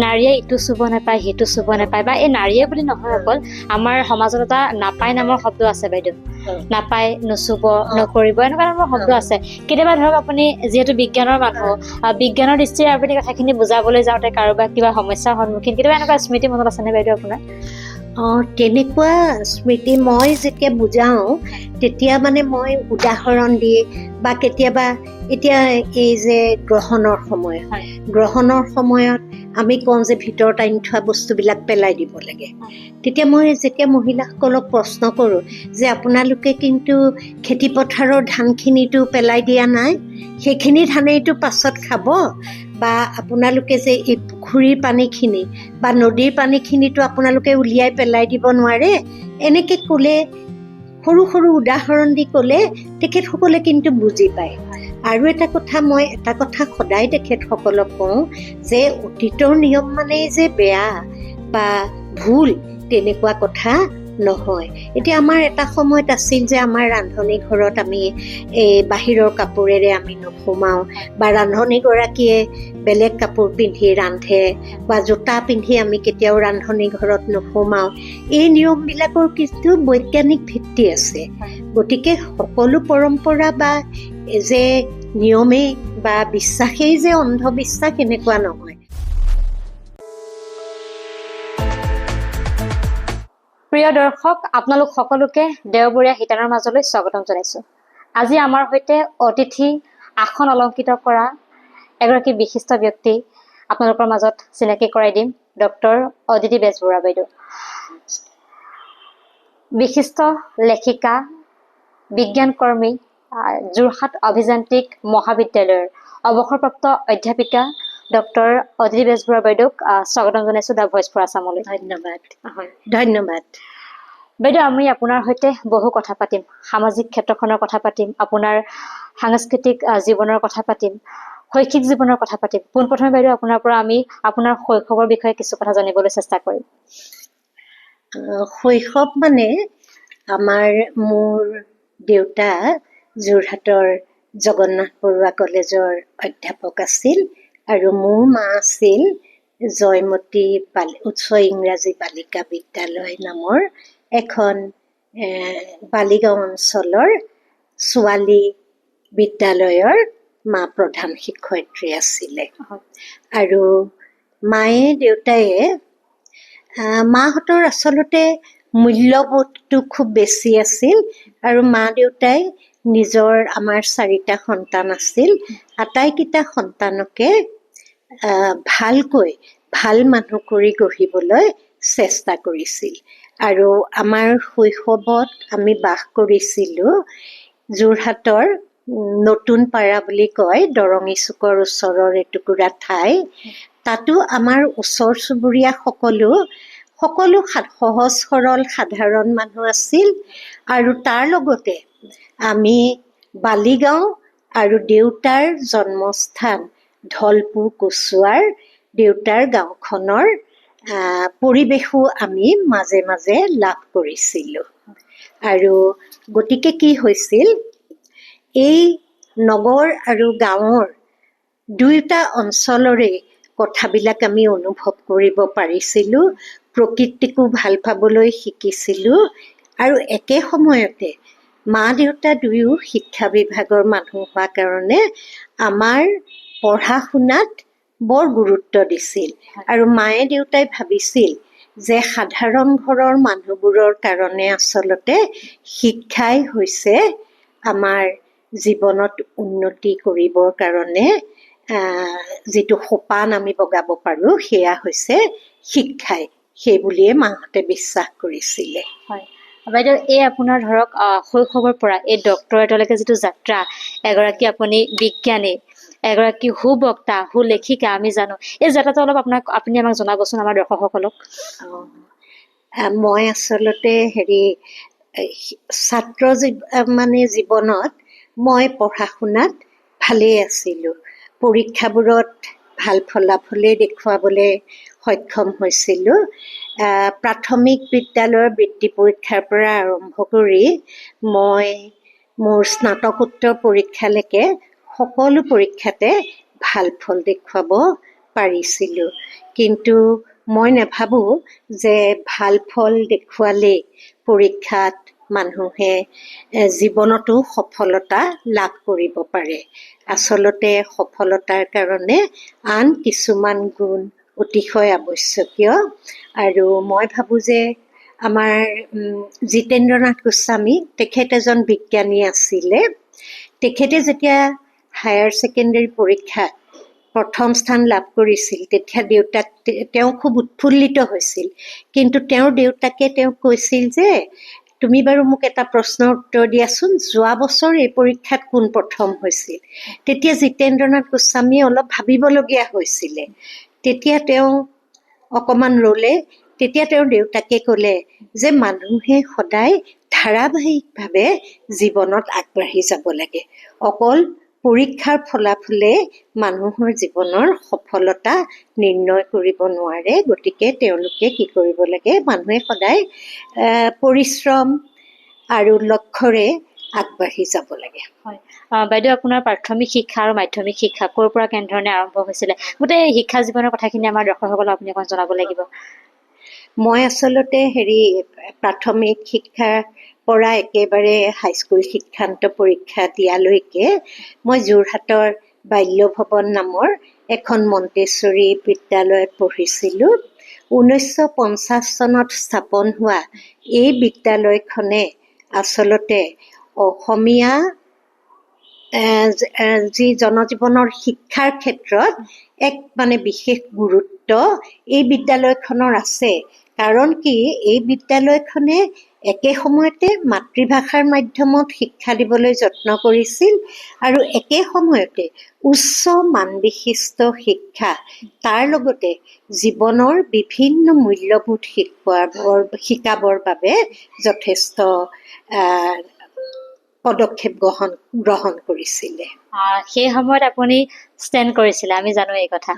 নাৰীয়ে ইটো চুব নাপায় সিটো চুব নাপায় বা এই নাৰীয়ে বুলি নহয় অকল আমাৰ সমাজত এটা নাপায় নামৰ শব্দ আছে বাইদেউ নাপায় নুচুব নকৰিব এনেকুৱা ধৰণৰ শব্দ আছে কেতিয়াবা ধৰক আপুনি যিহেতু বিজ্ঞানৰ মানুহ বিজ্ঞানৰ দৃষ্টিৰে আপুনি কথাখিনি বুজাবলৈ যাওঁতে কাৰোবাক কিবা সমস্যাৰ সন্মুখীন কেতিয়াবা এনেকুৱা স্মৃতি মনত আছেনে বাইদেউ আপোনাৰ তেনেকুৱা স্মৃতি মই যেতিয়া বুজাওঁ তেতিয়া মানে মই উদাহৰণ দি বা কেতিয়াবা এতিয়া এই যে গ্ৰহণৰ সময়ত আমি কওঁ যে ভিতৰত আনি থোৱা বস্তুবিলাক পেলাই দিব লাগে তেতিয়া মই যেতিয়া মহিলাসকলক প্ৰশ্ন কৰোঁ যে আপোনালোকে কিন্তু খেতি পথাৰৰ ধানখিনিতো পেলাই দিয়া নাই সেইখিনি ধানেইতো পাছত খাব বা আপোনালোকে যে এই পুখুৰীৰ পানীখিনি বা নদীৰ পানীখিনিতো আপোনালোকে উলিয়াই পেলাই দিব নোৱাৰে এনেকৈ ক'লে সৰু সৰু উদাহৰণ দি ক'লে তেখেতসকলে কিন্তু বুজি পায় আৰু এটা কথা সদায় তেখেতসকলক কওঁ যে অতীতৰ নিয়ম মানে যে বেয়া বা ভুল তেনেকুৱা কথা নহয় এতিয়া আমাৰ এটা সময়ত আছিল যে আমাৰ ৰান্ধনি ঘৰত আমি এই বাহিৰৰ কাপোৰেৰে আমি নোসোমাওঁ বা ৰান্ধনিগৰাকীয়ে বেলেগ কাপোৰ পিন্ধি ৰান্ধে বা জোতা পিন্ধি আমি কেতিয়াও ৰান্ধনি ঘৰত নোসোমাওঁ এই নিয়মবিলাকৰ কিছু বৈজ্ঞানিক ভিত্তি আছে গতিকে সকলো পৰম্পৰা বা যে নিয়মেই বা বিশ্বাসেই যে অন্ধবিশ্বাস এনেকুৱা নহয় প্ৰিয় দৰ্শক আপোনালোক সকলোকে দেওবৰীয়া শিতানৰ মাজলৈ স্বাগতম জনাইছোঁ আজি আমাৰ সৈতে অতিথি আসন অলংকৃত কৰা এগৰাকী বিশিষ্ট ব্যক্তি আপোনালোকৰ মাজত চিনাকি কৰাই দিম ডক্টৰ অদিতি বেজবৰুৱা বাইদেউ বিশিষ্ট লেখিকা বিজ্ঞান কৰ্মী যোৰহাট অভিযান্ত্ৰিক মহাবিদ্যালয়ৰ অৱসৰপ্ৰাপ্ত অধ্যাপিকা ডক্টৰ অদিতি বেজবৰুৱা বাইদেউক স্বাগতম জনাইছোঁ দ্য ভইচ ফৰ আছামলৈ ধন্যবাদ বাইদেউ আমি আপোনাৰ সৈতে বহু কথা পাতিম সামাজিক ক্ষেত্ৰখনৰ কথা পাতিম আপোনাৰ সাংস্কৃতিক জীৱনৰ কথা পাতিম শৈক্ষিক জীৱনৰ কথা পাতিম পোনপ্ৰথমে বাইদেউ আপোনাৰ পৰা আমি আপোনাৰ শৈশৱৰ বিষয়ে কিছু কথা জানিবলৈ চেষ্টা কৰিম শৈশৱ মানে মোৰ দেউতা যোৰহাটৰ জগন্নাথ বৰুৱা কলেজৰ অধ্যাপক আছিল আৰু মোৰ মা আছিল জয়মতী উচ্চ ইংৰাজী বালিকা বিদ্যালয় নামৰ এখন বালিগাঁও অঞ্চলৰ ছোৱালী বিদ্যালয়ৰ মা প্ৰধান শিক্ষয়িত্ৰী আছিলে আৰু মায়ে দেউতায়ে মাহঁতৰ আচলতে মূল্যবোধটো খুব বেছি আছিল আৰু মা দেউতাই আমাৰ 4টা সন্তান আছিল আটাইকেইটা সন্তানকে ভাল মানুহ কৰি গঢ়িবলৈ চেষ্টা কৰিছিল আৰু আমাৰ শৈশৱত আমি বাস কৰিছিলোঁ যোৰহাটৰ নতুন পাৰা বুলি কয় দৰঙী চুকৰ ওচৰৰ এটুকুৰা ঠাই তাতো আমাৰ ওচৰ চুবুৰীয়া সকলো সহজ সৰল সাধাৰণ মানুহ আছিল আৰু তাৰ লগতে আমি বালিগাঁও আৰু দেউতাৰ জন্মস্থান ঢলপুৰ কচুৱাৰ দেউতাৰ গাঁওখনৰ পৰিৱেশো আমি মাজে মাজে লাভ কৰিছিলোঁ আৰু গতিকে কি হৈছিল এই নগৰ আৰু গাঁৱৰ দুয়োটা অঞ্চলৰে কথাবিলাক আমি অনুভৱ কৰিব পাৰিছিলোঁ প্ৰকৃতিকো ভাল পাবলৈ শিকিছিলোঁ আৰু একে সময়তে মা দেউতা দুয়ো শিক্ষা বিভাগৰ মানুহ হোৱা কাৰণে আমাৰ পঢ়া শুনাত বৰ গুৰুত্ব দিছিল আৰু মায়ে দেউতাই ভাবিছিল যে সাধাৰণ ঘৰৰ মানুহবোৰৰ কাৰণে আচলতে শিক্ষাই হৈছে আমাৰ জীৱনত উন্নতি কৰিবৰ কাৰণে যিটো সোপান আমি বগাব পাৰোঁ সেয়া হৈছে শিক্ষাই সেই বুলিয়ে মাহঁতে বিশ্বাস কৰিছিলে হয় বাইদেউ এই আপোনাৰ ধৰক শৈশৱৰ পৰা এই ডক্টৰেটলৈকে যিটো যাত্ৰা এগৰাকী আপুনি বিজ্ঞানী এগৰাকী সুবক্তা সুলেখিকা আমি জানো এই যাত্ৰাটো অলপ আপুনি আমাক জনাবচোন আমাৰ দৰ্শকসকলক মই আচলতে ছাত্ৰ জীৱনত মই পঢ়া শুনাত ভালেই আছিলোঁ পৰীক্ষাবোৰত ভাল ফলাফলেই দেখুৱাবলৈ সক্ষম হৈছিলোঁ প্ৰাথমিক বিদ্যালয়ৰ বৃত্তি পৰীক্ষাৰ পৰা আৰম্ভ কৰি মই মোৰ স্নাতকোত্তৰ পৰীক্ষালৈকে সকলো পৰীক্ষাতে ভাল ফল দেখুৱাব পাৰিছিলোঁ, কিন্তু মই নাভাবোঁ যে ভাল ফল দেখুৱালেই পৰীক্ষাত মানুহে জীৱনতো সফলতা লাভ কৰিব পাৰে। আচলতে সফলতাৰ কাৰণে আন কিছুমান গুণ অতিশয় আৱশ্যকীয়। আৰু মই ভাবোঁ যে আমাৰ জিতেন্দ্ৰনাথ গোস্বামী তেখেত এজন বিজ্ঞানী আছিলে। তেখেতে যেতিয়া হায়াৰ ছেকেণ্ডেৰী পৰীক্ষাত প্ৰথম স্থান লাভ কৰিছিল তেতিয়া তেওঁ খুব উৎফুল্লিত হৈছিল, কিন্তু তেওঁৰ দেউতাকে তেওঁক কৈছিল যে তুমি বাৰু মোক এটা প্ৰশ্নৰ উত্তৰ দিয়াচোন, যোৱা বছৰ এই পৰীক্ষাত কোন প্ৰথম হৈছিল? তেতিয়া জিতেন্দ্ৰনাথ গোস্বামীয়ে অলপ ভাবিবলগীয়া হৈছিলে। তেতিয়া তেওঁ অকণমান ৰ'লে। তেতিয়া তেওঁৰ দেউতাকে ক'লে যে মানুহে সদায় ধাৰাবাহিকভাৱে জীৱনত আগবাঢ়ি যাব লাগে। অকল পৰীক্ষাৰ ফলাফলে মানুহৰ জীৱনৰ সফলতা নিৰ্ণয় কৰিব নোৱাৰে। গতিকে তেওঁলোকে কি কৰিব লাগে, মানুহে সদায় পৰিশ্ৰম আৰু লক্ষ্যৰে আগবাঢ়ি যাব লাগে। বাইদেউ, আপোনাৰ প্ৰাথমিক শিক্ষা আৰু মাধ্যমিক শিক্ষা ক'ৰ পৰা কেনেধৰণে আৰম্ভ হৈছিলে? গোটেই শিক্ষা জীৱনৰ কথাখিনি আমাৰ দৰ্শকসকলক আপুনি অকণ জনাব লাগিব। মই আচলতে প্ৰাথমিক শিক্ষাৰ পৰা একেবাৰে হাইস্কুল শিক্ষান্ত পৰীক্ষা দিয়ালৈকে মই যোৰহাটৰ বাল্যভৱন নামৰ এখন মন্তেশ্বৰী বিদ্যালয়ত পঢ়িছিলোঁ। 1950 চনত স্থাপন হোৱা এই বিদ্যালয়খনে আচলতে অসমীয়া যি জনজীৱনৰ শিক্ষাৰ ক্ষেত্ৰত এক বিশেষ গুৰুত্ব এই বিদ্যালয়খনৰ আছে। কাৰণ কি, এই বিদ্যালয়খনে একে সময়তে মাতৃভাষাৰ মাধ্যমত শিক্ষা দিবলৈ যত্ন কৰিছিল আৰু একে সময়তে উচ্চ মানবিশিষ্ট শিক্ষা, তাৰ লগতে জীৱনৰ বিভিন্ন মূল্যবোধ শিকাবৰ বাবে যথেষ্ট পদক্ষেপ গ্ৰহণ কৰিছিলে। সেই সময়ত আপুনি ষ্টেণ্ড কৰিছিলে, আমি জানো এই কথা।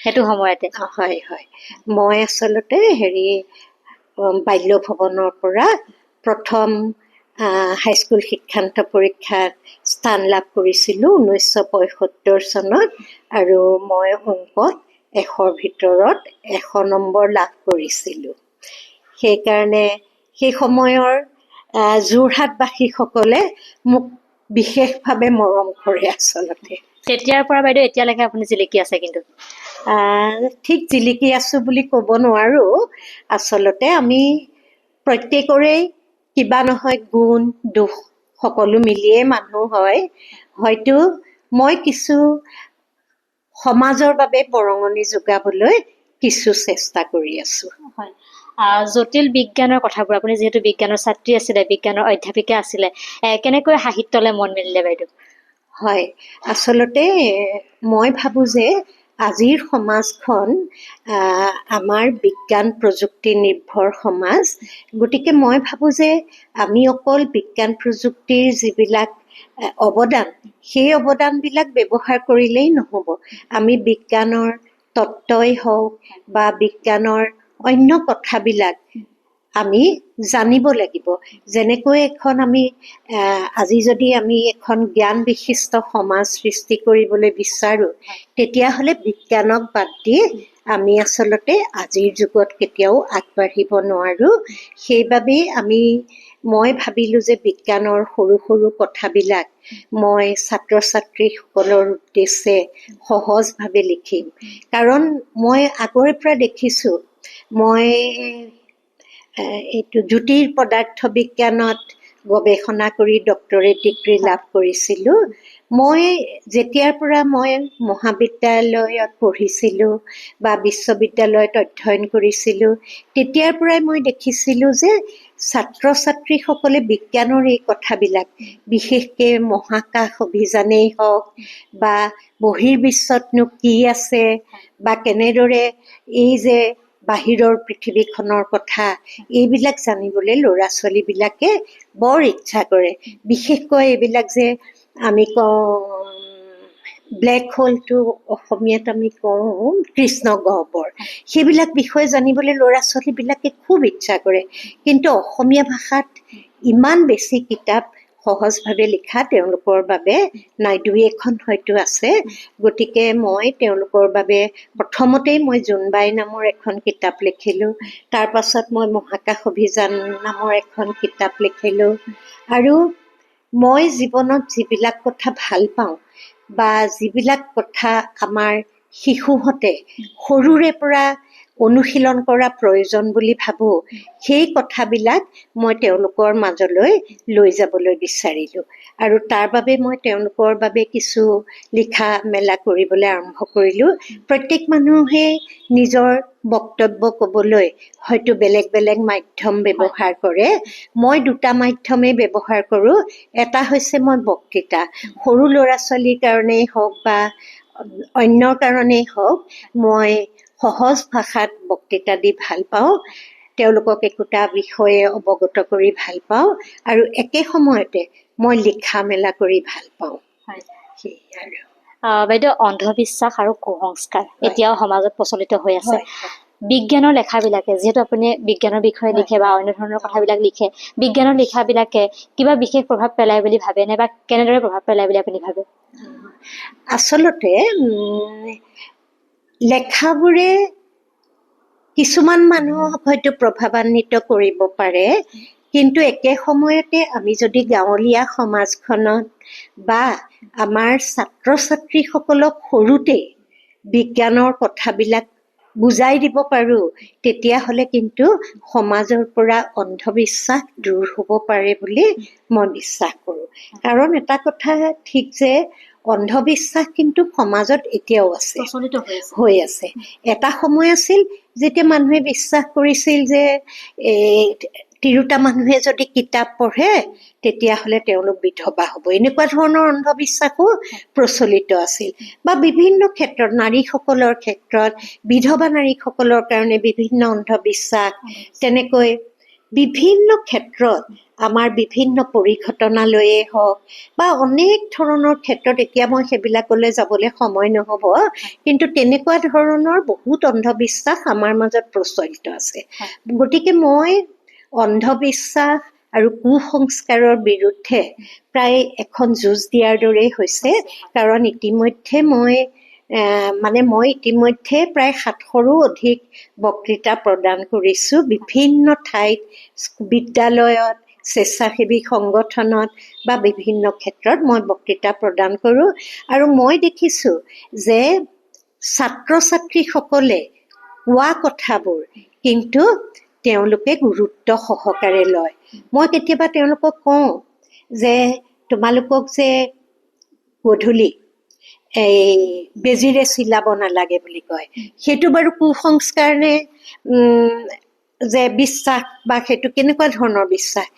সেইটো সময়তে হয় হয়, মই আচলতে বাল্যভৱনৰ পৰা প্ৰথম হাইস্কুল শিক্ষান্ত পৰীক্ষাত স্থান লাভ কৰিছিলোঁ 1975 চনত, আৰু মই অংকত 100ৰ ভিতৰত 100 নম্বৰ লাভ কৰিছিলোঁ। সেইকাৰণে সেই সময়ৰ যোৰহাটবাসীসকলে মোক বিশেষভাৱে মৰম কৰে আচলতে। তেতিয়াৰ পৰা বাইদেউ এতিয়ালৈকে আপুনি জিলিকি আছে? কিন্তু ঠিক জিলিকি আছোঁ বুলি ক'ব নোৱাৰোঁ। আচলতে আমি প্ৰত্যেকৰে কিবা নহয় গুণ দোষ সকলো মিলিয়ে মানুহ হয়। হয়তো মই কিছু সমাজৰ বাবে বৰঙণি যোগাবলৈ কিছু চেষ্টা কৰি আছোঁ। হয়, জটিল বিজ্ঞানৰ কথাবোৰ, আপুনি যিহেতু বিজ্ঞানৰ ছাত্ৰী আছিলে, বিজ্ঞানৰ অধ্যাপিকা আছিলে, কেনেকৈ সাহিত্যলৈ মন মেলিলে বাইদেউ? হয়, আচলতে মই ভাবোঁ যে আজিৰ সমাজখন আমাৰ বিজ্ঞান প্ৰযুক্তি নিৰ্ভৰ সমাজ। গতিকে মই ভাবোঁ যে আমি অকল বিজ্ঞান প্ৰযুক্তিৰ যিবিলাক অৱদান, সেই অৱদানবিলাক ব্যৱহাৰ কৰিলেই নহ'ব। আমি বিজ্ঞানৰ তত্ত্বই হওক বা বিজ্ঞানৰ অন্য কথাবিলাক আমি জানিব লাগিব। যেনেকৈ আজি যদি আমি এখন জ্ঞান বিশিষ্ট সমাজ সৃষ্টি কৰিবলৈ বিচাৰোঁ, তেতিয়াহ'লে বিজ্ঞানক বাদ দি আমি আচলতে আজিৰ যুগত কেতিয়াও আগবাঢ়িব নোৱাৰোঁ। সেইবাবেই মই ভাবিলোঁ যে বিজ্ঞানৰ সৰু সৰু কথাবিলাক মই ছাত্ৰ ছাত্ৰীসকলৰ উদ্দেশ্যে সহজভাৱে লিখিম। কাৰণ মই আগৰে পৰা দেখিছোঁ, মই জ্যোতিৰ পদাৰ্থ বিজ্ঞানত গৱেষণা কৰি ডক্টৰেট ডিগ্ৰী লাভ কৰিছিলোঁ। মই যেতিয়াৰ পৰা মই মহাবিদ্যালয়ত পঢ়িছিলোঁ বা বিশ্ববিদ্যালয়ত অধ্যয়ন কৰিছিলোঁ, তেতিয়াৰ পৰাই মই দেখিছিলোঁ যে ছাত্ৰ ছাত্ৰীসকলে বিজ্ঞানৰ এই কথাবিলাক, বিশেষকৈ মহাকাশ অভিযানেই হওক বা বহিৰ্বিশ্বতনো কি আছে বা কেনেদৰে এই যে বাহিৰৰ পৃথিৱীখনৰ কথা, এইবিলাক জানিবলৈ ল'ৰা ছোৱালীবিলাকে বৰ ইচ্ছা কৰে। বিশেষকৈ এইবিলাক যে আমি কওঁ ব্লেক হোলটো অসমীয়াত আমি কওঁ কৃষ্ণ গহ্বৰ, সেইবিলাক বিষয়ে জানিবলৈ ল'ৰা ছোৱালীবিলাকে খুব ইচ্ছা কৰে। কিন্তু অসমীয়া ভাষাত ইমান বেছি কিতাপ সহজভাৱে লিখা তেওঁলোকৰ বাবে নাই, দুই এখন হয়তো আছে। গতিকে মই তেওঁলোকৰ বাবে প্ৰথমতেই মই জোনবাই নামৰ এখন কিতাপ লিখিলোঁ, তাৰ পাছত মই মহাকাশ অভিযান নামৰ এখন কিতাপ লিখিলোঁ। আৰু মই জীৱনত যিবিলাক কথা ভাল পাওঁ বা যিবিলাক কথা আমাৰ শিশুহঁতে সৰুৰে পৰা অনুশীলন কৰা প্ৰয়োজন বুলি ভাবোঁ, সেই কথাবিলাক মই তেওঁলোকৰ মাজলৈ লৈ যাবলৈ বিচাৰিলোঁ। আৰু তাৰ বাবে মই তেওঁলোকৰ বাবে কিছু লিখা মেলা কৰিবলৈ আৰম্ভ কৰিলোঁ। প্ৰত্যেক মানুহে নিজৰ বক্তব্য ক'বলৈ হয়তো বেলেগ বেলেগ মাধ্যম ব্যৱহাৰ কৰে। মই দুটা মাধ্যমেই ব্যৱহাৰ কৰোঁ। এটা হৈছে মই বক্তৃতা, সৰু ল'ৰা ছোৱালীৰ কাৰণেই হওক বা অন্যৰ কাৰণেই হওক, মই সহজ ভাষাত বক্তৃতা দি ভাল পাওঁ। তেওঁলোকক একোটা বিষয়ে অৱগত কৰি ভাল পাওঁ আৰু একে সময়তে মই লিখা মেলা কৰি ভাল পাওঁ। সেয়াই আৰু। বাইদেউ, অন্ধবিশ্বাস আৰু কুসংস্কাৰ এতিয়াও সমাজত প্ৰচলিত হৈ আছে। হয়। বিজ্ঞানৰ লেখাবিলাকে, যিহেতু আপুনি বিজ্ঞানৰ বিষয়ে লিখে বা অন্য ধৰণৰ কথাবিলাক লিখে, বিজ্ঞানৰ লিখাবিলাকে কিবা বিশেষ প্ৰভাৱ পেলায় বুলি ভাবে নে, বা কেনেদৰে প্ৰভাৱ পেলায় বুলি আপুনি ভাবে? আচলতে লেখাবোৰে কিছুমান মানুহক হয়তো প্ৰভাৱান্বিত কৰিব পাৰে, কিন্তু একে সময়তে আমি যদি গাঁৱলীয়া সমাজখনত বা আমাৰ ছাত্ৰ ছাত্ৰীসকলক সৰুতে বিজ্ঞানৰ কথাবিলাক বুজাই দিব পাৰোঁ, তেতিয়াহ'লে কিন্তু সমাজৰ পৰা অন্ধবিশ্বাস দূৰ হ'ব পাৰে বুলি মই বিশ্বাস কৰোঁ। কাৰণ এটা কথা ঠিক যে অন্ধবিশ্বাস কিন্তু সমাজত এতিয়াও আছে, প্ৰচলিত হৈ আছে। এটা সময় আছিল যেতিয়া মানুহে বিশ্বাস কৰিছিল যে তিৰোতা মানুহে যদি কিতাপ পঢ়ে তেতিয়াহ'লে তেওঁলোক বিধৱা হ'ব, এনেকুৱা ধৰণৰ অন্ধবিশ্বাসো প্ৰচলিত আছিল। বা বিভিন্ন ক্ষেত্ৰত, নাৰীসকলৰ ক্ষেত্ৰত, বিধৱা নাৰীসকলৰ কাৰণে বিভিন্ন অন্ধবিশ্বাস, তেনেকৈ বিভিন্ন ক্ষেত্ৰত আমাৰ বিভিন্ন পৰিঘটনালৈয়ে হওক বা অনেক ধৰণৰ ক্ষেত্ৰত, এতিয়া মই সেইবিলাকলৈ যাবলৈ সময় নহ'ব, কিন্তু তেনেকুৱা ধৰণৰ বহুত অন্ধবিশ্বাস আমাৰ মাজত প্ৰচলিত আছে। গতিকে মই অন্ধবিশ্বাস আৰু কুসংস্কাৰৰ বিৰুদ্ধে প্ৰায় এখন যুঁজ দিয়াৰ দৰেই হৈছে। কাৰণ ইতিমধ্যে মই প্ৰায় 700ৰো অধিক বক্তৃতা প্ৰদান কৰিছোঁ। বিভিন্ন ঠাইত, বিদ্যালয়ত, স্বেচ্ছাসেৱী সংগঠনত বা বিভিন্ন ক্ষেত্ৰত মই বক্তৃতা প্ৰদান কৰোঁ। আৰু মই দেখিছোঁ যে ছাত্ৰ ছাত্ৰীসকলে কোৱা কথাবোৰ কিন্তু তেওঁলোকে গুৰুত্ব সহকাৰে লয়। মই কেতিয়াবা তেওঁলোকক কওঁ যে তোমালোকক যে গধূলি বেজিৰে চিলাব নালাগে বুলি কয়, সেইটো বাৰু কুসংস্কাৰ নে যে বিশ্বাস, বা সেইটো কেনেকুৱা ধৰণৰ বিশ্বাস?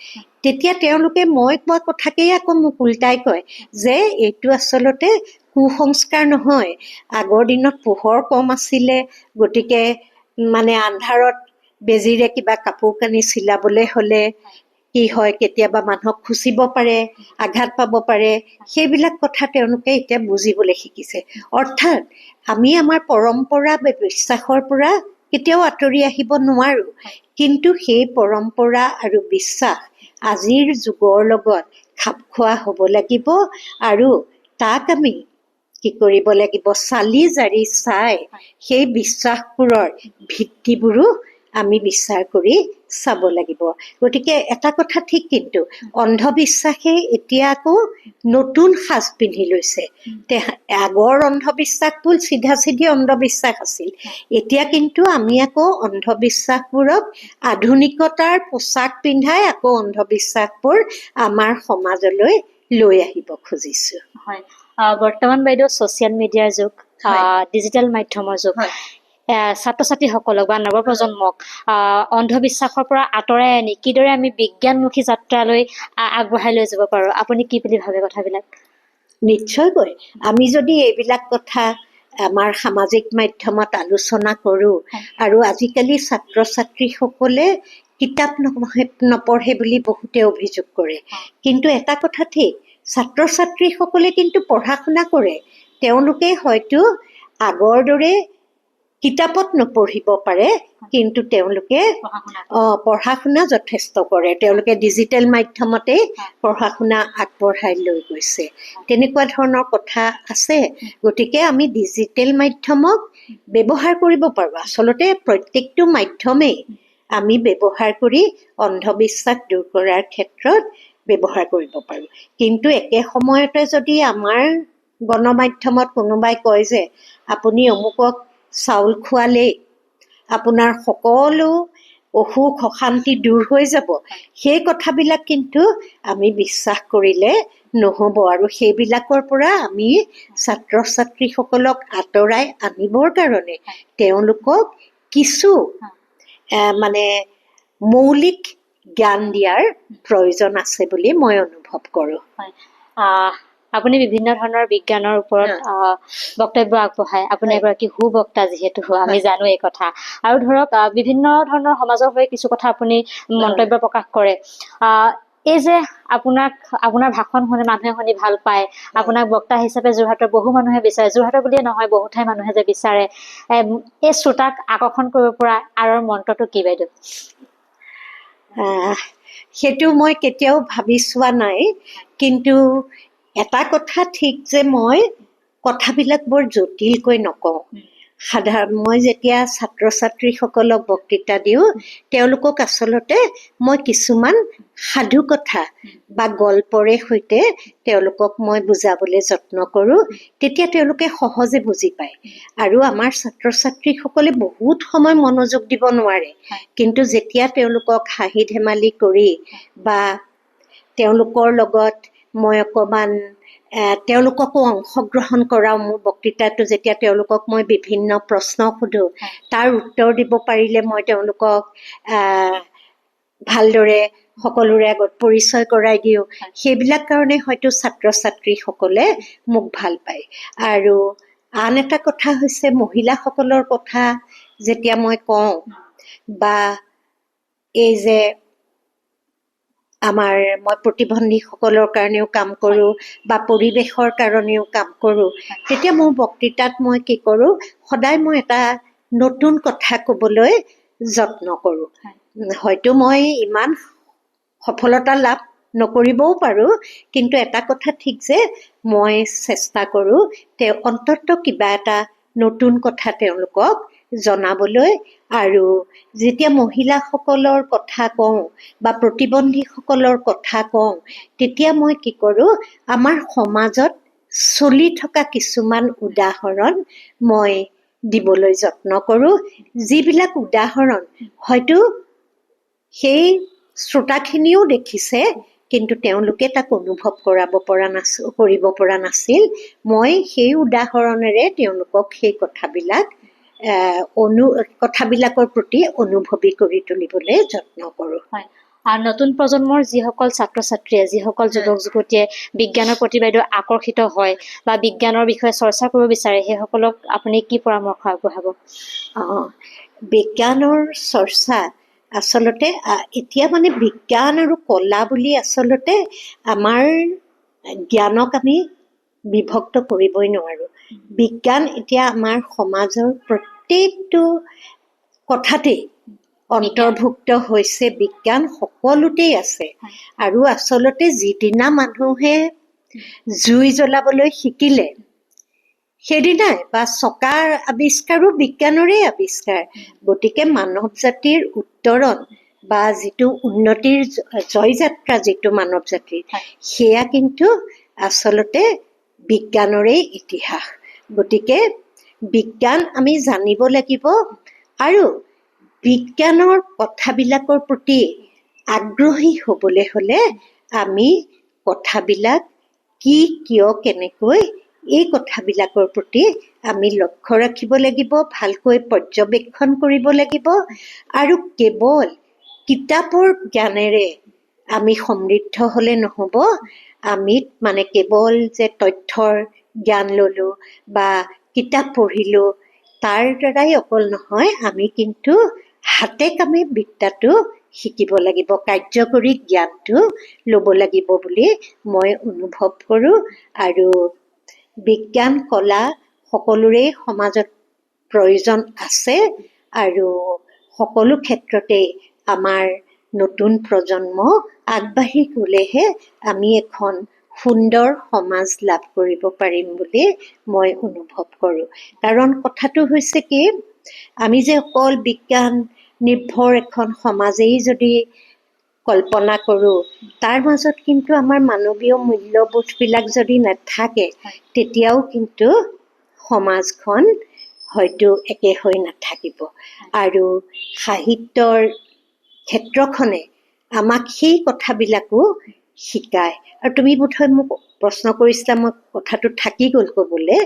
তেতিয়া তেওঁলোকে মই কোৱা কথাকেই আকৌ মোক উল্টাই কয় যে এইটো আচলতে কুসংস্কাৰ নহয়, আগৰ দিনত পোহৰ কম আছিলে, গতিকে আন্ধাৰত বেজিৰে কিবা কাপোৰ কানি চিলাবলৈ হ'লে কি হয়, কেতিয়াবা মানুহক খুচিব পাৰে, আঘাত পাব পাৰে, সেইবিলাক কথা তেওঁলোকে এতিয়া বুজিবলৈ শিকিছে। অৰ্থাৎ আমি আমাৰ পৰম্পৰা বা বিশ্বাসৰ পৰা কেতিয়াও আঁতৰি আহিব নোৱাৰোঁ, কিন্তু সেই পৰম্পৰা আৰু বিশ্বাস আজিৰ যুগৰ লগত খাপ খোৱা হ'ব লাগিব। আৰু তাক আমি কি কৰিব লাগিব, চালি জাৰি চাই সেই বিশ্বাসবোৰৰ ভিত্তিবোৰো আমি বিচাৰ কৰি চাব লাগিব। গতিকে এটা কথা ঠিক, কিন্তু অন্ধবিশ্বাসে এতিয়া আকৌ নতুন সাজ পিন্ধি লৈছে। আগৰ অন্ধবিশ্বাসবোৰ চিধা চিধি অন্ধবিশ্বাস আছিল, এতিয়া কিন্তু আমি আকৌ অন্ধবিশ্বাসবোৰক আধুনিকতাৰ পোচাক পিন্ধাই আকৌ অন্ধবিশ্বাসবোৰ আমাৰ সমাজলৈ লৈ আহিব খুজিছোঁ। হয়, বৰ্তমান বাইদেউ ছ'চিয়েল মিডিয়াৰ যুগ, ডিজিটেল মাধ্যমৰ যুগ। ছাত্ৰ ছাত্ৰীসকলক বা নৱপ্ৰজন্মক অন্ধবিশ্বাসৰ পৰা আঁতৰাই আনি কিদৰে আমি বিজ্ঞানমুখী যাত্ৰালৈ আগবঢ়াই লৈ যাব পাৰোঁ, আপুনি কি বুলি ভাবে কথাবিলাক? নিশ্চয়কৈ আমি যদি এইবিলাক কথা আমাৰ সামাজিক মাধ্যমত আলোচনা কৰোঁ, আৰু আজিকালি ছাত্ৰ ছাত্ৰীসকলে কিতাপ নপঢ়ে বুলি বহুতে অভিযোগ কৰে, কিন্তু এটা কথা ঠিক, ছাত্ৰ ছাত্ৰীসকলে কিন্তু পঢ়া শুনা কৰে। তেওঁলোকে হয়তো আগৰ দৰে কিতাপত নপঢ়িব পাৰে, কিন্তু তেওঁলোকে পঢ়া-শুনা পঢ়া শুনা যথেষ্ট কৰে, তেওঁলোকে ডিজিটেল মাধ্যমতে পঢ়া শুনা আগবঢ়াই লৈ গৈছে, তেনেকুৱা ধৰণৰ কথা আছে। গতিকে আমি ডিজিটেল মাধ্যমক ব্যৱহাৰ কৰিব পাৰোঁ। আচলতে প্ৰত্যেকটো মাধ্যমেই আমি ব্যৱহাৰ কৰি অন্ধবিশ্বাস দূৰ কৰাৰ ক্ষেত্ৰত ব্যৱহাৰ কৰিব পাৰোঁ। কিন্তু একে সময়তে যদি আমাৰ গণমাধ্যমত কোনোবাই কয় যে আপুনি অমুকক চাউল খোৱালেই আপোনাৰ সকলো অসুখ অশান্তি দূৰ হৈ যাব, সেই কথাবিলাক কিন্তু আমি বিশ্বাস কৰিলে নহ'ব। আৰু সেইবিলাকৰ পৰা আমি ছাত্ৰ ছাত্ৰীসকলক আঁতৰাই আনিবৰ কাৰণে তেওঁলোকক কিছু মানে মৌলিক জ্ঞান দিয়াৰ প্ৰয়োজন আছে বুলি মই অনুভৱ কৰোঁ। আপুনি বিভিন্ন ধৰণৰ বিজ্ঞানৰ ওপৰত বক্তব্য আগবঢ়ায়। আপুনি এগৰাকী সুবক্তা যিহেতু আমি জানো এই কথা। আৰু ধৰক বিভিন্ন ধৰণৰ সমাজৰ হৈ কিছু কথা আপুনি মন্তব্য প্ৰকাশ কৰে। এই যে আপোনাৰ ভাষণ শুনি মানুহে শুনি ভাল পায়, আপোনাক বক্তা হিচাপে যোৰহাটৰ বহু মানুহে বিচাৰে, যোৰহাটৰ বুলিয়ে নহয় বহু ঠাই মানুহে যে বিচাৰে, এই শ্ৰোতাক আকৰ্ষণ কৰিব পৰা আঁৰৰ মন্ত্ৰটো কি বাইদেউ? সেইটো মই কেতিয়াও ভাবি চোৱা নাই, কিন্তু এটা কথা ঠিক যে মই কথাবিলাক বৰ জটিলকৈ নকওঁ। মই যেতিয়া ছাত্ৰ ছাত্ৰীসকলক বক্তৃতা দিওঁ, তেওঁলোকক আচলতে মই কিছুমান সাধু কথা বা গল্পৰে সৈতে তেওঁলোকক মই বুজাবলৈ যত্ন কৰোঁ, তেতিয়া তেওঁলোকে সহজে বুজি পায়। আৰু আমাৰ ছাত্ৰ ছাত্ৰীসকলে বহুত সময় মনোযোগ দিব নোৱাৰে, কিন্তু যেতিয়া তেওঁলোকক হাঁহি ধেমালি কৰি বা তেওঁলোকৰ লগত মই অকণমান তেওঁলোককো অংশগ্ৰহণ কৰাওঁ, মোৰ বক্তৃতাটো যেতিয়া তেওঁলোকক মই বিভিন্ন প্ৰশ্ন সোধোঁ, তাৰ উত্তৰ দিব পাৰিলে মই তেওঁলোকক ভালদৰে সকলোৰে আগত পৰিচয় কৰাই দিওঁ, সেইবিলাক কাৰণে হয়তো ছাত্ৰ ছাত্ৰীসকলে মোক ভাল পায়। আৰু আন এটা কথা হৈছে মহিলাসকলৰ কথা যেতিয়া মই কওঁ, বা এই যে মই প্ৰতিবন্ধীসকলৰ কাৰণেও কাম কৰোঁ বা পৰিৱেশৰ কাৰণেও কাম কৰোঁ, তেতিয়া মোৰ বক্তৃতাত মই কি কৰোঁ, সদায় মই এটা নতুন কথা ক'বলৈ যত্ন কৰোঁ। হয়তো মই ইমান সফলতা লাভ নকৰিবও পাৰোঁ, কিন্তু এটা কথা ঠিক যে মই চেষ্টা কৰোঁ অন্ততঃ কিবা এটা নতুন কথা তেওঁলোকক জনাবলৈ। আৰু যেতিয়া মহিলাসকলৰ কথা কওঁ বা প্ৰতিবন্ধীসকলৰ কথা কওঁ, তেতিয়া মই কি কৰোঁ, আমাৰ সমাজত চলি থকা কিছুমান উদাহৰণ মই দিবলৈ যত্ন কৰোঁ, যিবিলাক উদাহৰণ হয়তো সেই শ্ৰোতাখিনিও দেখিছে, কিন্তু তেওঁলোকে তাক অনুভৱ কৰিব পৰা নাছিল। মই সেই উদাহৰণেৰে তেওঁলোকক সেই কথাবিলাকৰ প্ৰতি অনুভৱী কৰি তুলিবলৈ যত্ন কৰোঁ। আৰু নতুন প্ৰজন্মৰ যিসকল ছাত্ৰ ছাত্ৰীয়ে, যিসকল যুৱক যুৱতীয়ে বিজ্ঞানৰ প্ৰতি বাইদেউ আকৰ্ষিত হয় বা বিজ্ঞানৰ বিষয়ে চৰ্চা কৰিব বিচাৰে, সেইসকলক আপুনি কি পৰামৰ্শ আগবঢ়াব? বিজ্ঞানৰ চৰ্চা আচলতে এতিয়া মানে বিজ্ঞান আৰু কলা বুলি আচলতে আমাৰ জ্ঞানক আমি বিভক্ত কৰিবই নোৱাৰোঁ। বিজ্ঞান এতিয়া আমাৰ সমাজৰ প্ৰত্যেকটো কথাতেই অন্তৰ্ভুক্ত হৈছে, বিজ্ঞান সকলোতেই আছে। আৰু আচলতে যিদিনা মানুহে জুই জ্বলাবলৈ শিকিলে সেইদিনাই বা চকাৰ আৱিষ্কাৰো বিজ্ঞানৰে আৱিষ্কাৰ। গতিকে মানৱ জাতিৰ উত্তৰণ বা যিটো উন্নতিৰ জয়যাত্ৰা যিটো মানৱ জাতিৰ, সেয়া কিন্তু আচলতে বিজ্ঞানৰে ইতিহাস। গতিকে বিজ্ঞান আমি জানিব লাগিব আৰু বিজ্ঞানৰ কথাবিলাকৰ প্ৰতি আগ্ৰহী হ'বলৈ হ'লে আমি কথাবিলাক কি, কিয়, কেনেকৈ, এই কথাবিলাকৰ প্ৰতি আমি লক্ষ্য ৰাখিব লাগিব, ভালকৈ পৰ্যবেক্ষণ কৰিব লাগিব। আৰু কেৱল কিতাপৰ জ্ঞানেৰে আমি সমৃদ্ধ হ'লে নহ'ব। আমি মানে কেৱল যে তথ্যৰ জ্ঞান ল'লোঁ বা কিতাপ পঢ়িলোঁ, তাৰ দ্বাৰাই অকল নহয়, আমি কিন্তু হাতে কামে বিদ্যাটো শিকিব লাগিব, কাৰ্যকৰী জ্ঞানটো ল'ব লাগিব বুলি মই অনুভৱ কৰোঁ। আৰু বিজ্ঞান কলা সকলোৰে সমাজত প্ৰয়োজন আছে। আৰু সকলো ক্ষেত্ৰতে আমাৰ নতুন প্ৰজন্ম আগবাঢ়ি গ'লেহে আমি এখন সুন্দৰ সমাজ লাভ কৰিব পাৰিম বুলি মই অনুভৱ কৰোঁ। কাৰণ কথাটো হৈছে কি, আমি যে অকল বিজ্ঞান নিৰ্ভৰ এখন সমাজেই যদি কল্পনা কৰোঁ, তাৰ মাজত কিন্তু আমাৰ মানৱীয় মূল্যবোধবিলাক যদি নাথাকে, তেতিয়াও কিন্তু সমাজখন হয়তো একে হৈ নাথাকিব। আৰু সাহিত্যৰ ক্ষেত্ৰখনে আমাক সেই কথাবিলাকো শিকায়। আৰু তুমি বোধহয় মোক প্ৰশ্ন কৰিছিলা, মই কথাটো থাকি গ'ল ক'বলৈ,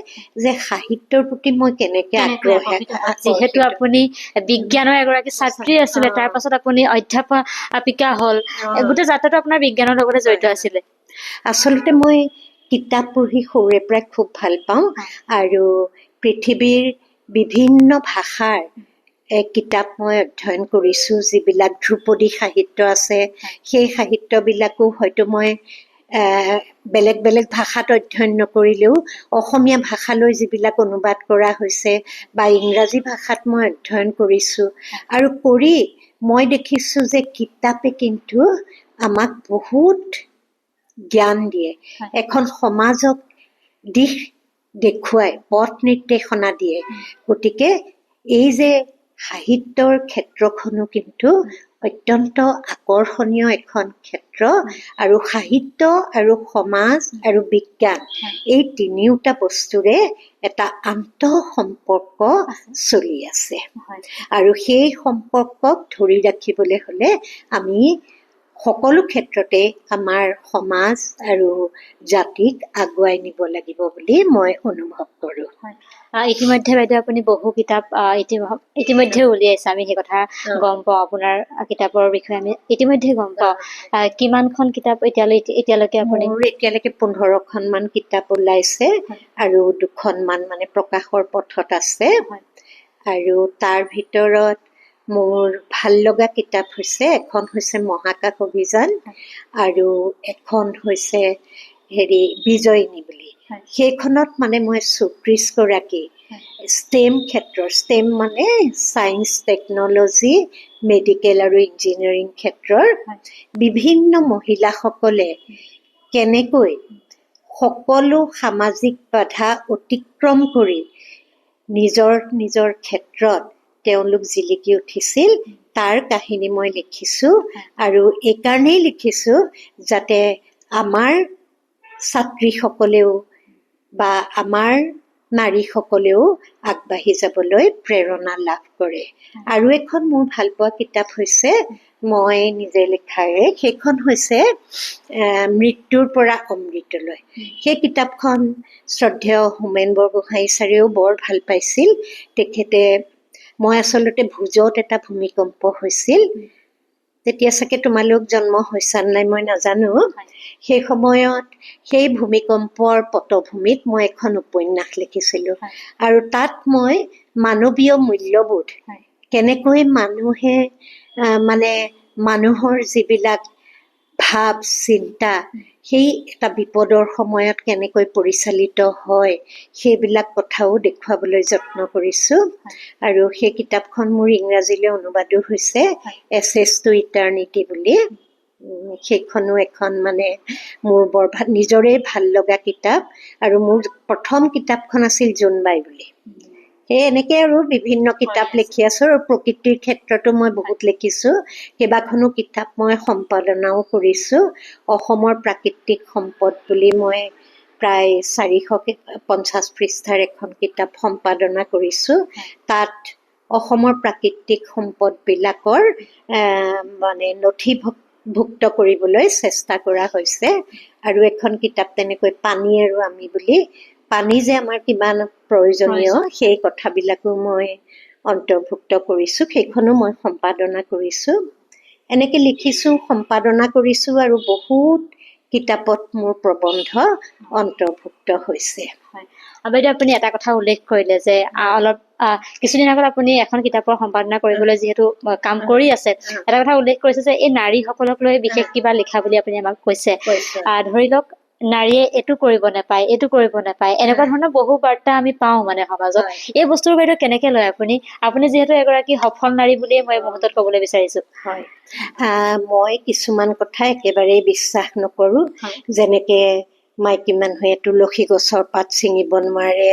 যে সাহিত্যৰ প্ৰতি মই কেনেকৈ আগ্ৰহী। যিহেতু আপুনি বিজ্ঞানৰ এগৰাকী ছাত্ৰী আছিলে, তাৰ পাছত আপুনি অধ্যাপিকা হ'ল, গোটেই যাত্ৰাটো আপোনাৰ বিজ্ঞানৰ লগতে জড়িত আছিলে। আচলতে মই কিতাপ পঢ়ি সৰুৰে পৰাই খুব ভাল পাওঁ, আৰু পৃথিৱীৰ বিভিন্ন ভাষাৰ কিতাপ মই অধ্যয়ন কৰিছোঁ। যিবিলাক ধ্ৰুপদী সাহিত্য আছে, সেই সাহিত্যবিলাকো হয়তো মই বেলেগ বেলেগ ভাষাত অধ্যয়ন নকৰিলেও অসমীয়া ভাষালৈ যিবিলাক অনুবাদ কৰা হৈছে বা ইংৰাজী ভাষাত মই অধ্যয়ন কৰিছোঁ। আৰু কৰি মই দেখিছোঁ যে কিতাপে কিন্তু আমাক বহুত জ্ঞান দিয়ে, এখন সমাজক দিশ দেখুৱাই, পথ নিৰ্দেশনা দিয়ে। গতিকে এই যে সাহিত্যৰ ক্ষেত্ৰখনো কিন্তু অত্যন্ত আকৰ্ষণীয় এখন ক্ষেত্ৰ। আৰু সাহিত্য আৰু সমাজ আৰু বিজ্ঞান, এই তিনিওটা বস্তুৰে এটা আন্তঃ সম্পৰ্ক চলি আছে। আৰু সেই সম্পৰ্কক ধৰি ৰাখিবলৈ হ'লে আমি সকলো ক্ষেত্ৰতে আমাৰ সমাজ আৰু জাতিক আগুৱাই নিব লাগিব বুলি মই অনুভৱ কৰোঁ। ইতিমধ্যে বাইদেউ আপুনি বহু কিতাপ ইতিমধ্যে উলিয়াইছে, আমি সেই কথা গম পাওঁ। আপোনাৰ কিতাপৰ বিষয়ে আমি ইতিমধ্যে গম পাওঁ। কিমানখন কিতাপ এতিয়ালৈকে আপুনি? মোৰ এতিয়ালৈকে 15খনমান কিতাপ ওলাইছে, আৰু 2খনমান মানে প্ৰকাশৰ পথত আছে। আৰু তাৰ ভিতৰত মোৰ ভাল লগা কিতাপ হৈছে, এখন হৈছে মহাকাশ অভিযান, আৰু এখন হৈছে বিজয়িনী বুলি। সেইখনত মানে মই 34গৰাকী ষ্টেম ক্ষেত্ৰৰ, ষ্টেম মানে ছায়েন্স, টেকন'লজি, মেডিকেল আৰু ইঞ্জিনিয়াৰিং ক্ষেত্ৰৰ বিভিন্ন মহিলাসকলে কেনেকৈ সকলো সামাজিক বাধা অতিক্ৰম কৰি নিজৰ নিজৰ ক্ষেত্ৰত তেওঁলোক জিলিকি উঠিছিল, তাৰ কাহিনী মই লিখিছোঁ। আৰু এইকাৰণেই লিখিছোঁ যাতে আমাৰ ছাত্ৰীসকলেও বা আমাৰ নাৰীসকলেও আগবাঢ়ি যাবলৈ প্ৰেৰণা লাভ কৰে। আৰু এখন মোৰ ভাল পোৱা কিতাপ হৈছে মই নিজে লিখাৰে, সেইখন হৈছে মৃত্যুৰ পৰা অমৃতলৈ। সেই কিতাপখন শ্ৰদ্ধেয় হোমেন বৰগোহাঁই ছাৰেও বৰ ভাল পাইছিল। তেখেতে, মই আচলতে ভোজত এটা ভূমিকম্প হৈছিল, তেতিয়া চাগে তোমালোক জন্ম হৈছা নাই মই নাজানো, সেই সময়ত সেই ভূমিকম্পৰ পটভূমিত মই এখন উপন্যাস লিখিছিলোঁ। আৰু তাত মই মানৱীয় মূল্যবোধ, কেনেকৈ মানুহে মানে মানুহৰ যিবিলাক ভাৱ চিন্তা, সেই এটা বিপদৰ সময়ত কেনেকৈ পৰিচালিত হয়, সেইবিলাক কথাও দেখুৱাবলৈ যত্ন কৰিছোঁ। আৰু সেই কিতাপখন মোৰ ইংৰাজীলৈ অনুবাদো হৈছে, এছেছ টু ইটাৰ্নিটি বুলি। সেইখনো এখন মানে মোৰ বৰ নিজৰে ভাল লগা কিতাপ। আৰু মোৰ প্ৰথম কিতাপখন আছিল জোনবাই বুলি। সেই এনেকৈ আৰু বিভিন্ন কিতাপ লিখি আছোঁ। আৰু প্ৰকৃতিৰ ক্ষেত্ৰতো মই বহুত লিখিছোঁ, কেইবাখনো কিতাপ মই সম্পাদনাও কৰিছোঁ। অসমৰ প্ৰাকৃতিক সম্পদ বুলি মই প্ৰায় 450 পৃষ্ঠাৰ এখন কিতাপ সম্পাদনা কৰিছোঁ। তাত অসমৰ প্ৰাকৃতিক সম্পদবিলাকৰ মানে নথিভুক্ত কৰিবলৈ চেষ্টা কৰা হৈছে। আৰু এখন কিতাপ তেনেকৈ পানী আৰু আমি বুলি, পানী যে আমাৰ কিমান প্ৰয়োজনীয় সেই কথাবিলাকো মই অন্তৰ্ভুক্ত কৰিছোঁ, সেইখনো মই সম্পাদনা কৰিছোঁ। এনেকৈ লিখিছোঁ, সম্পাদনা কৰিছোঁ, আৰু বহুত কিতাপত মোৰ প্ৰবন্ধ অন্তৰ্ভুক্ত হৈছে। বাইদেউ, আপুনি এটা কথা উল্লেখ কৰিলে যে অলপ কিছুদিন আগত আপুনি এখন কিতাপৰ সম্পাদনা কৰিবলৈ যিহেতু কাম কৰি আছে, এটা কথা উল্লেখ কৰিছে যে এই নাৰীসকলক লৈ বিশেষ কিবা লিখা বুলি আপুনি আমাক কৈছে। ধৰি লওক, নাৰীয়ে এইটো কৰিব নাপায়, এইটো কৰিব নাপায়, এনেকুৱা ধৰণৰ বহু বাৰ্তা আমি পাওঁ মানে সমাজত। এই বস্তুৰ বাইদেউ কেনেকে লয় আপুনি? আপুনি যিহেতু এগৰাকী সফল নাৰী বুলিয়ে মই মুহূৰ্তত ক'বলৈ বিচাৰিছো। হয়, মই কিছুমান কথা একেবাৰেই বিশ্বাস নকৰোঁ। যেনেকে মাইকী মানুহে তুলসী গছৰ পাত ছিঙিব নোৱাৰে,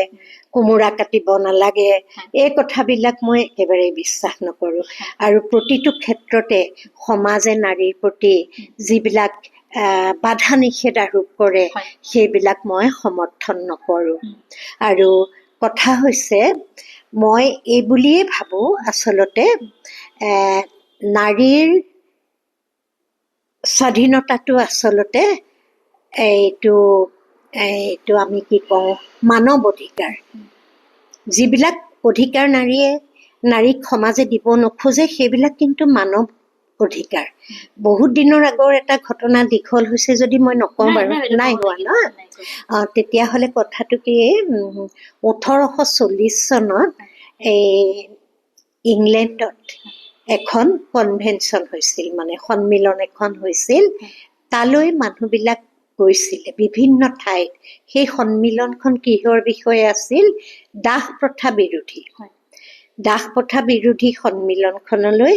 কোমোৰা কাটিব নালাগে, এই কথাবিলাক মই একেবাৰেই বিশ্বাস নকৰোঁ। আৰু প্ৰতিটো ক্ষেত্ৰতে সমাজে নাৰীৰ প্ৰতি যিবিলাক বাধা নিষেধ আৰোপ কৰে, সেইবিলাক মই সমৰ্থন নকৰোঁ। আৰু কথা হৈছে, মই এই বুলিয়েই ভাবোঁ আচলতে নাৰীৰ স্বাধীনতাটো আচলতে এইটো এইটো আমি কি কওঁ, মানৱ অধিকাৰ। যিবিলাক অধিকাৰ নাৰীক সমাজে দিব নোখোজে, সেইবিলাক কিন্তু মানৱ অধিকাৰ। বহুত দিনৰ আগৰ এটা ঘটনা, দীঘল হৈছে যদি মই নকওঁ বাৰু, নাই হোৱা ন? তেতিয়াহ'লে কথাটো কি, 1840 চনত এই ইংলেণ্ডত এখন কনভেনশ্যন হৈছিল, মানে সন্মিলন এখন হৈছিল। তালৈ মানুহবিলাক গৈছিলে বিভিন্ন ঠাইত। সেই সন্মিলনখন কিহৰ বিষয়ে আছিল? দাস প্ৰথা বিৰোধী। দাস প্ৰথা বিৰোধী সন্মিলনখনলৈ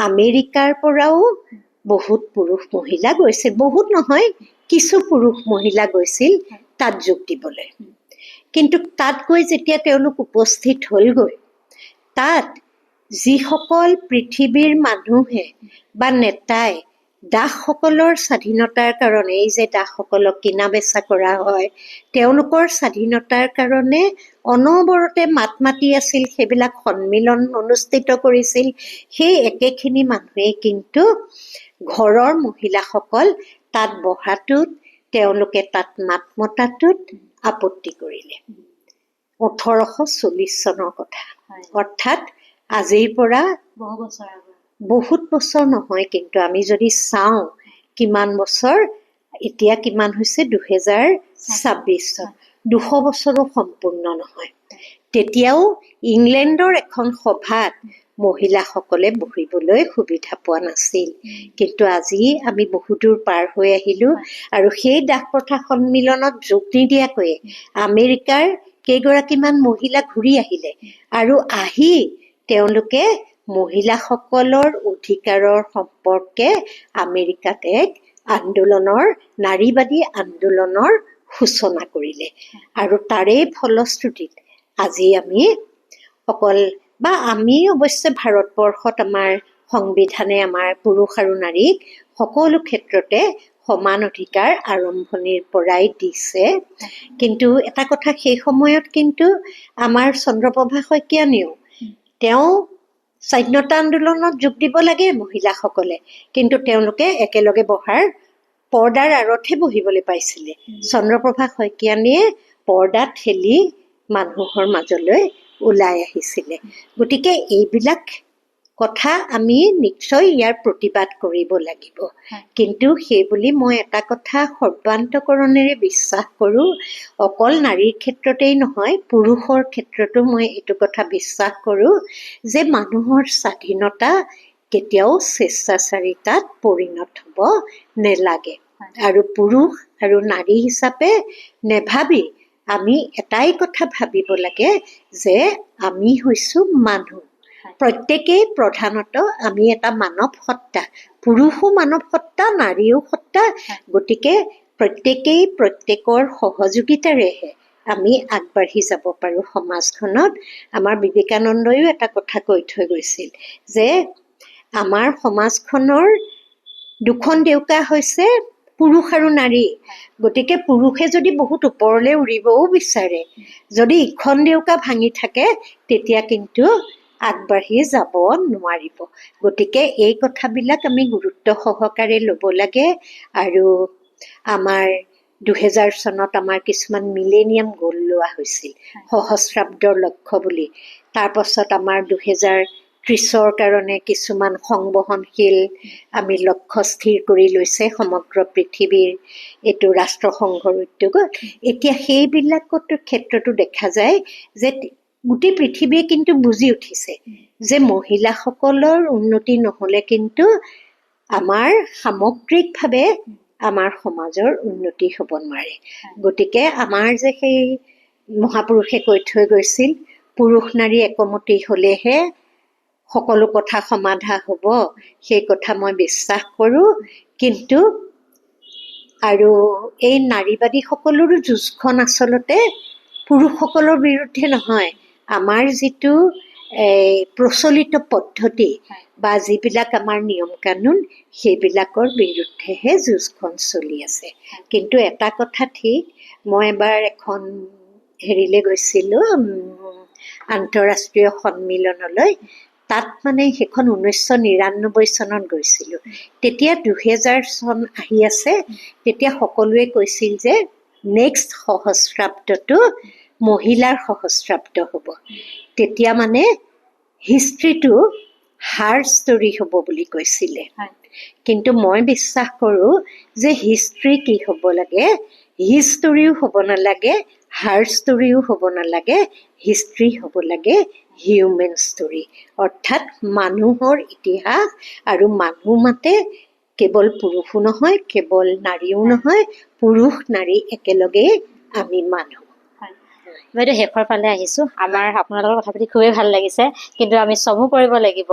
আমেৰিকাৰ পৰাও বহুত পুৰুষ মহিলা গৈছিল। বহুত নহয়, কিছু পুৰুষ মহিলা গৈছিল তাত যোগ দিবলৈ। কিন্তু তাত গৈ যেতিয়া তেওঁলোক উপস্থিত হ'লগৈ, তাত যিসকল পৃথিৱীৰ মানুহে বা নেতাই দাসসকলৰ স্বাধীনতাৰ কাৰণে, এই যে দাসসকলক কিনা বেচা কৰা হয়, তেওঁলোকৰ স্বাধীনতাৰ কাৰণে অনবৰতে মাত মাতি আছিল, সেইবিলাক সন্মিলন অনুষ্ঠিত কৰিছিল, সেই একেখিনি মানুহেই কিন্তু ঘৰৰ মহিলাসকল তাত বহাটোত, তেওঁলোকে তাত মাত মতাটোত আপত্তি কৰিলে। 1840 চনৰ কথা, অৰ্থাৎ আজিৰ পৰা বহুত বছৰ নহয়। কিন্তু আমি যদি চাওঁ কিমান বছৰ, এতিয়া কিমান হৈছে, 2026 চন, 200 বছৰো সম্পূৰ্ণ নহয়। তেতিয়াও ইংলেণ্ডৰ এখন সভাত মহিলাসকলে বহিবলৈ সুবিধা পোৱা নাছিল। কিন্তু আজি আমি বহুদূৰ পাৰ হৈ আহিলোঁ, আৰু সেই দাস প্ৰথা সন্মিলনত যোগ নিদিয়াকৈয়ে আমেৰিকাৰ কেইগৰাকীমান মহিলা ঘূৰি আহিলে, আৰু আহি তেওঁলোকে মহিলাসকলৰ অধিকাৰৰ সম্পৰ্কে আমেৰিকাত এক আন্দোলনৰ, নাৰীবাদী আন্দোলনৰ সূচনা কৰিলে। আৰু তাৰেই ফলশ্ৰুতিত আজি আমি আমি অৱশ্যে ভাৰতবৰ্ষত আমাৰ সংবিধানে আমাৰ পুৰুষ আৰু নাৰীক সকলো ক্ষেত্ৰতে সমান অধিকাৰ আৰম্ভণিৰ পৰাই দিছে। কিন্তু এটা কথা, সেই সময়ত কিন্তু আমাৰ চন্দ্ৰপ্ৰভা শইকীয়ানীও, তেওঁ স্বাধীনতা আন্দোলনত যোগ দিব লাগে মহিলাসকলে, কিন্তু তেওঁলোকে একেলগে বহাৰ পৰ্দাৰ আঁৰতহে বহিবলৈ পাইছিলে। চন্দ্ৰপ্ৰভা শইকীয়ানীয়ে পৰ্দা ঠেলি মানুহৰ মাজলৈ ওলাই আহিছিলে। গতিকে এইবিলাক কথা আমি নিশ্চয় ইয়াৰ প্ৰতিবাদ কৰিব লাগিব। কিন্তু সেইবুলি মই এটা কথা সৰ্বান্তকৰণেৰে বিশ্বাস কৰোঁ, অকল নাৰীৰ ক্ষেত্ৰতেই নহয়, পুৰুষৰ ক্ষেত্ৰতো মই এইটো কথা বিশ্বাস কৰোঁ যে মানুহৰ স্বাধীনতা কেতিয়াও স্বেচ্ছাচাৰিতাত পৰিণত হ'ব নেলাগে। আৰু পুৰুষ আৰু নাৰী হিচাপে নেভাবি আমি এটাই কথা ভাবিব লাগে যে আমি হৈছোঁ মানুহ। প্ৰত্যেকেই প্ৰধানত আমি এটা মানৱ সত্তা, পুৰুষো মানৱ সত্তা, নাৰীও সত্তা। গতিকে প্ৰত্যেকেই প্ৰত্যেকৰ সহযোগিতাৰেহে আমি আগবাঢ়ি যাব পাৰোঁ সমাজখনত। আমাৰ বিবেকানন্দইও এটা কথা কৈ থৈ গৈছিল যে আমাৰ সমাজখনৰ দুখন ডেউকা হৈছে পুৰুষ আৰু নাৰী। গতিকে পুৰুষে যদি বহুত ওপৰলৈ উৰিবও বিচাৰে, যদি ইখন ডেউকা ভাঙি থাকে, তেতিয়া কিন্তু আগবাঢ়ি যাব নোৱাৰিব। গতিকে এই কথাবিলাক আমি গুৰুত্ব সহকাৰে ল'ব লাগে। আৰু আমাৰ 2000 চনত আমাৰ কিছুমান মিলেনিয়াম গ'ল লোৱা হৈছিল, সহস্ৰাব্দৰ লক্ষ্য বুলি। তাৰপাছত আমাৰ 2030ৰ কাৰণে কিছুমান সংবহনশীল আমি লক্ষ্য স্থিৰ কৰি লৈছে সমগ্ৰ পৃথিৱীৰ এইটো ৰাষ্ট্ৰসংঘৰ উদ্যোগত। এতিয়া সেইবিলাকতো ক্ষেত্ৰতো দেখা যায় যে গোটেই পৃথিৱীয়ে কিন্তু বুজি উঠিছে যে মহিলাসকলৰ উন্নতি নহ'লে কিন্তু আমাৰ সামগ্ৰিকভাৱে আমাৰ সমাজৰ উন্নতি হ'ব নোৱাৰে। গতিকে আমাৰ যে সেই মহাপুৰুষে কৈ থৈ গৈছিল, পুৰুষ নাৰী একমতি হ'লেহে সকলো কথা সমাধা হ'ব, সেই কথা মই বিশ্বাস কৰোঁ। কিন্তু আৰু এই নাৰীবাদীসকলৰো যুঁজখন আচলতে পুৰুষসকলৰ বিৰুদ্ধে নহয়, আমাৰ যিটো প্ৰচলিত পদ্ধতি বা যিবিলাক আমাৰ নিয়ম কানুন, সেইবিলাকৰ বিৰুদ্ধেহে যুঁজখন চলি আছে। কিন্তু এটা কথা ঠিক, মই এবাৰ এখন হেৰিলৈ গৈছিলোঁ, আন্তঃৰাষ্ট্ৰীয় সন্মিলনলৈ। তাত মানে সেইখন 1999 চনত গৈছিলোঁ। তেতিয়া 2000 চন আহি আছে। তেতিয়া সকলোৱে কৈছিল যে নেক্সট সহস্ৰাব্দটো মহিলাৰ সহস্ৰাব্দ হ'ব। তেতিয়া মানে হিষ্ট্ৰীটো হাৰ্ড ষ্টৰী হ'ব বুলি কৈছিলে। কিন্তু মই বিশ্বাস কৰোঁ যে হিষ্ট্ৰী কি হ'ব লাগে, হিষ্টৰীও হ'ব নালাগে, হাৰ্ড ষ্টৰীও হ'ব নালাগে, হিষ্ট্ৰী হ'ব লাগে হিউমেন ষ্টৰী, অৰ্থাৎ মানুহৰ ইতিহাস। আৰু মানুহ মাতে কেৱল পুৰুষো নহয়, কেৱল নাৰীও নহয়, পুৰুষ নাৰী একেলগেই আমি মানুহ। বাইদেউ শেষৰ ফালে আহিছোঁ। আমাৰ আপোনালোকৰ কথা পাতি খুবেই ভাল লাগিছে, কিন্তু আমি চমু কৰিব লাগিব।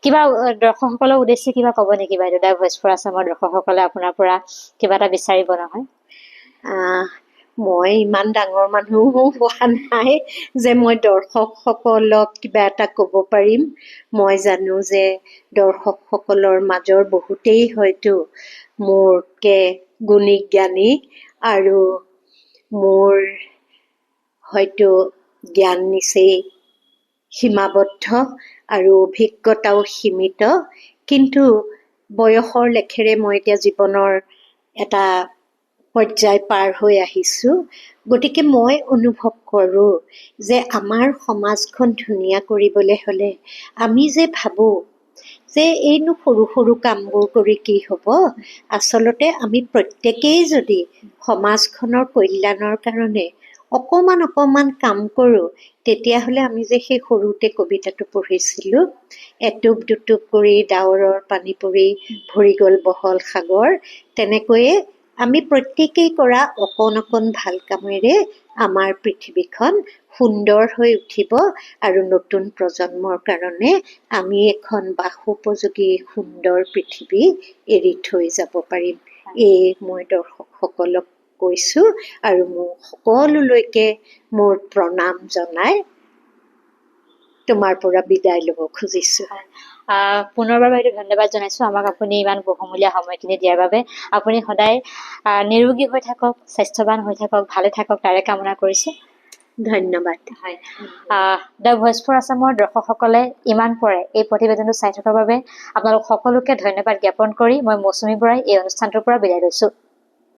কিবা দৰ্শকসকলৰ উদ্দেশ্যে কিবা ক'ব নেকি বাইদেউ? দ্য ভইচ ফৰ আছামৰ দৰ্শকসকলে আপোনাৰ পৰা কিবা এটা বিচাৰিব নহয়? মই ইমান ডাঙৰ মানুহো হোৱা নাই যে মই দৰ্শকসকলক কিবা এটা ক'ব পাৰিম। মই জানো যে দৰ্শকসকলৰ মাজৰ বহুতেই হয়তো মোৰকে গুণী জ্ঞানী, আৰু মোৰ হয়তো জ্ঞান নিচেই সীমাবদ্ধ আৰু অভিজ্ঞতাও সীমিত। কিন্তু বয়সৰ লেখেৰে মই এতিয়া জীৱনৰ এটা পৰ্যায় পাৰ হৈ আহিছোঁ। গতিকে মই অনুভৱ কৰোঁ যে আমাৰ সমাজখন ধুনীয়া কৰিবলৈ হ'লে আমি যে ভাবোঁ যে এইনো সৰু সৰু কামবোৰ কৰি কি হ'ব, আচলতে আমি প্ৰত্যেকেই যদি সমাজখনৰ কল্যাণৰ কাৰণে অকণমান অকণমান কাম কৰোঁ, তেতিয়াহ'লে আমি যে সেই সৰুতে কবিতাটো পঢ়িছিলোঁ, এটোপ দুটোপ কৰি ডাৱৰৰ পানী পৰি ভৰি গ'ল বহল সাগৰ, তেনেকৈয়ে আমি প্ৰত্যেকেই কৰা অকণ অকণ ভাল কামেৰে আমাৰ পৃথিৱীখন সুন্দৰ হৈ উঠিব, আৰু নতুন প্ৰজন্মৰ কাৰণে আমি এখন বাসোপযোগী সুন্দৰ পৃথিৱী এৰি থৈ যাব পাৰিম। এই মই দৰ্শকসকলক কৈছোঁ, আৰু মোৰ সকলোলৈকে মোৰ প্ৰণাম জনাই তোমাৰ পৰা বিদায় ল'ব খুজিছোঁ। পুনৰবাৰ বাইদেউ ধন্যবাদ জনাইছোঁ আমাক আপুনি ইমান বহুমূলীয়া সময়খিনি দিয়াৰ বাবে। আপুনি সদায় নিৰোগী হৈ থাকক, স্বাস্থ্যৱান হৈ থাকক, ভালে থাকক, তাৰে কামনা কৰিছোঁ। ধন্যবাদ। দ্য ভইচ ফৰ আছামৰ দৰ্শকসকলে ইমান পৰে এই প্ৰতিবেদনটো চাই থকাৰ বাবে আপোনালোক সকলোকে ধন্যবাদ জ্ঞাপন কৰি মই মৌচুমী বৰাই এই অনুষ্ঠানটোৰ পৰা বিদায় লৈছোঁ।